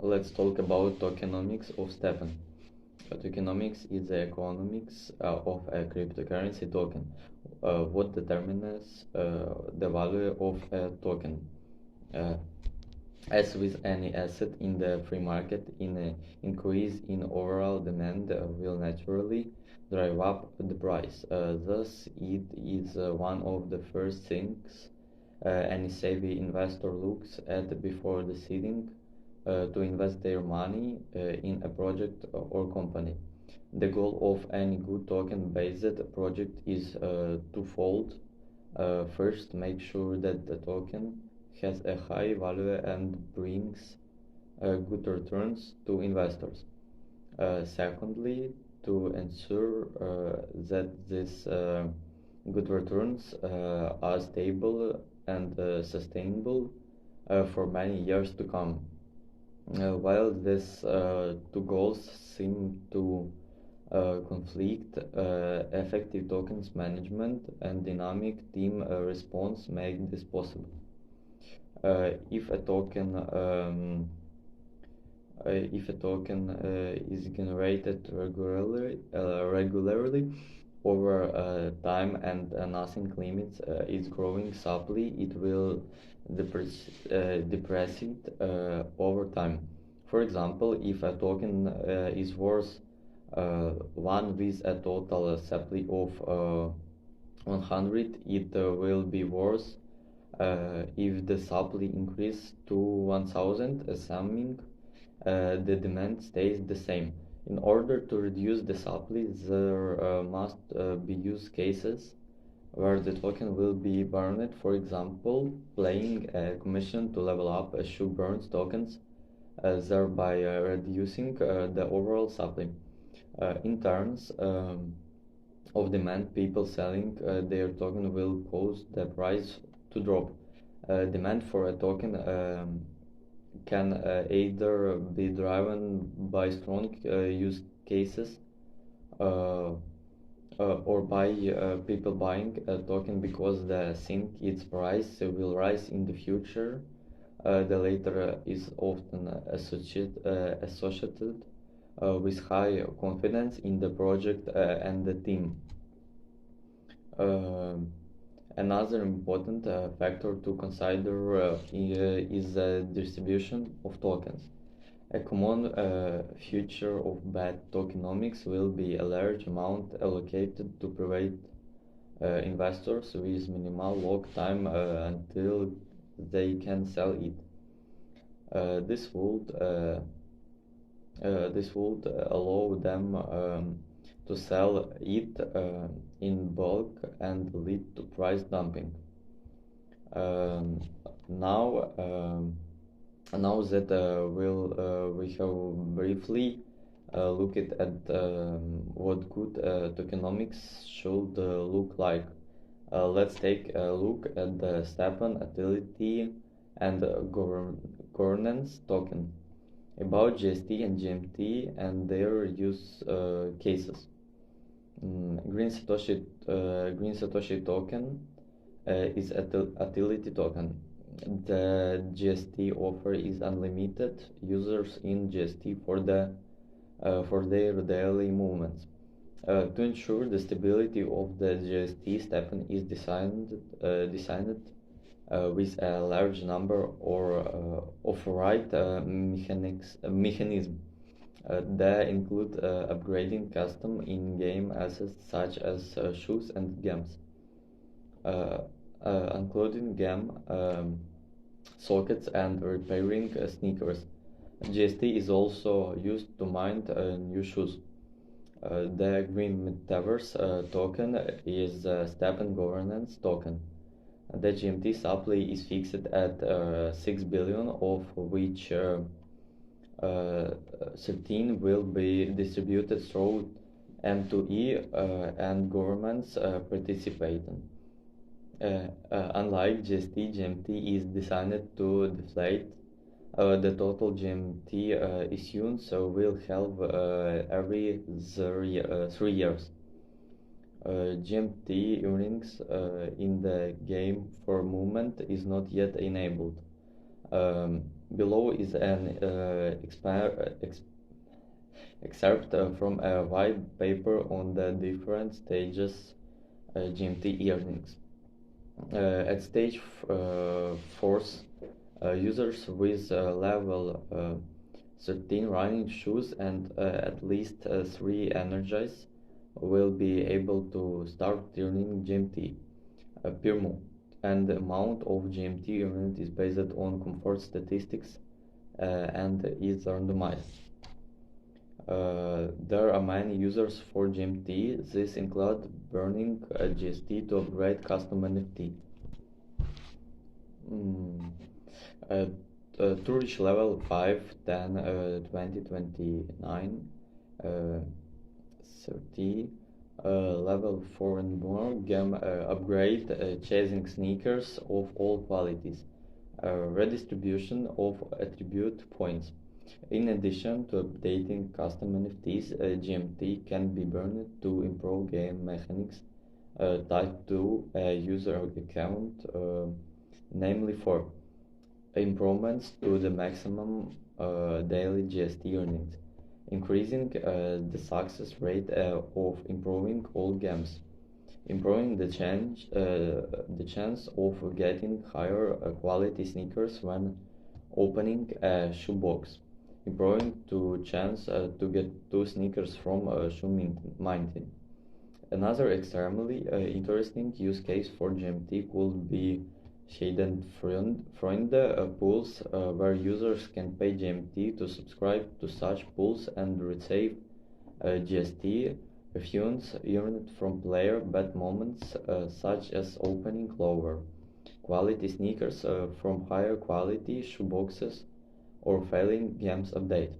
Let's talk about tokenomics of STEPN. Tokenomics is the economics of a cryptocurrency token. What determines the value of a token? Uh, as with any asset in the free market, an increase in overall demand will naturally drive up the price. Thus, it is one of the first things any savvy investor looks at before deciding to invest their money in a project or company. The goal of any good token-based project is twofold. First, make sure that the token has a high value and brings good returns to investors. Secondly, to ensure that these good returns are stable and sustainable for many years to come. While these two goals seem to conflict, effective tokens management and dynamic team response make this possible. If a token is generated regularly over time and nothing limits its growing supply, it will depress it over time. For example, if a token is worth 1 with a total supply of 100, it will be worth if the supply increases to 1000, assuming the demand stays the same. In order to reduce the supply, there must be use cases where the token will be burned. For example, paying a commission to level up a shoe burns tokens, thereby reducing the overall supply. In terms of demand, people selling their token will cause the price to drop. Demand for a token can either be driven by strong use cases or by people buying a token because they think its price will rise in the future. The latter is often associated with high confidence in the project and the team. Another important factor to consider is the distribution of tokens. A common feature of bad tokenomics will be a large amount allocated to private investors with minimal lock time until they can sell it. This would allow them to sell it in bulk and lead to price dumping. Um, now, now that we have briefly looked at what good tokenomics should look like, let's take a look at the STEPN utility and governance token. About GST and GMT and their use cases. Green Satoshi token is a utility token. The GST offer is unlimited users in GST for their daily movements. To ensure the stability of the GST, STEPN is designed with a large number of right mechanisms. They include upgrading custom in-game assets such as shoes and gems, including gem sockets and repairing sneakers. GST is also used to mint new shoes. The Green Metaverse token is a STEPN governance token. The GMT supply is fixed at 6 billion, of which 13 will be distributed through M2E and governments participate. Unlike GST, GMT is designed to deflate. The total GMT issuance will have every 3 years. GMT earnings in the game for movement is not yet enabled. Below is an excerpt from a white paper on the different stages GMT earnings. At stage 4, users with level 13 running shoes and at least 3 energize will be able to start earning GMT per month, and the amount of GMT earned is based on comfort statistics and is randomized. There are many users for GMT. This includes burning GST to upgrade custom NFT. To reach level 5, 10, 20, 29, 30, level 4 and more, game upgrade chasing sneakers of all qualities, redistribution of attribute points. In addition to updating custom NFTs, GMT can be burned to improve game mechanics tied to a user account, namely for improvements to the maximum daily GST earnings, increasing the success rate of improving all games, improving the chance of getting higher quality sneakers when opening a shoebox, improving to chance to get 2 sneakers from shoe minting. Another extremely interesting use case for GMT could be hidden friend pools, where users can pay GMT to subscribe to such pools and receive GST refunds earned from player bad moments, such as opening lower quality sneakers from higher quality shoeboxes or failing games update.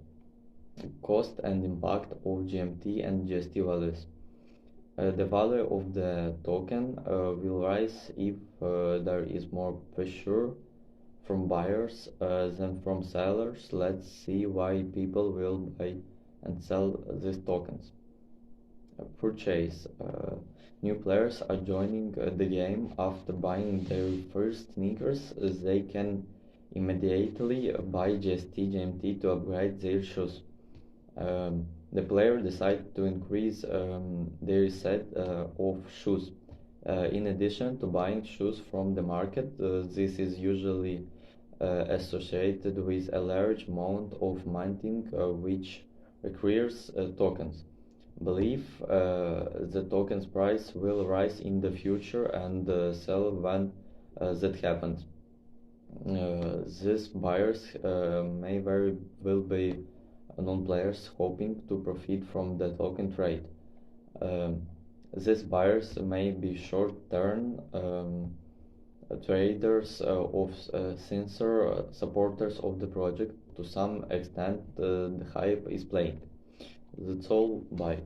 Cost and impact of GMT and GST values. The value of the token will rise if there is more pressure from buyers than from sellers. Let's see why people will buy and sell these tokens. Purchase. New players are joining the game after buying their first sneakers. They can immediately buy GST GMT to upgrade their shoes. The player decides to increase their set of shoes. In addition to buying shoes from the market, this is usually associated with a large amount of minting, which requires tokens. Believe the token's price will rise in the future and sell when that happens. These buyers may very well be non-players hoping to profit from the token trade. These buyers may be short-term traders of sincere supporters of the project. To some extent, the hype is playing. That's all. Bye.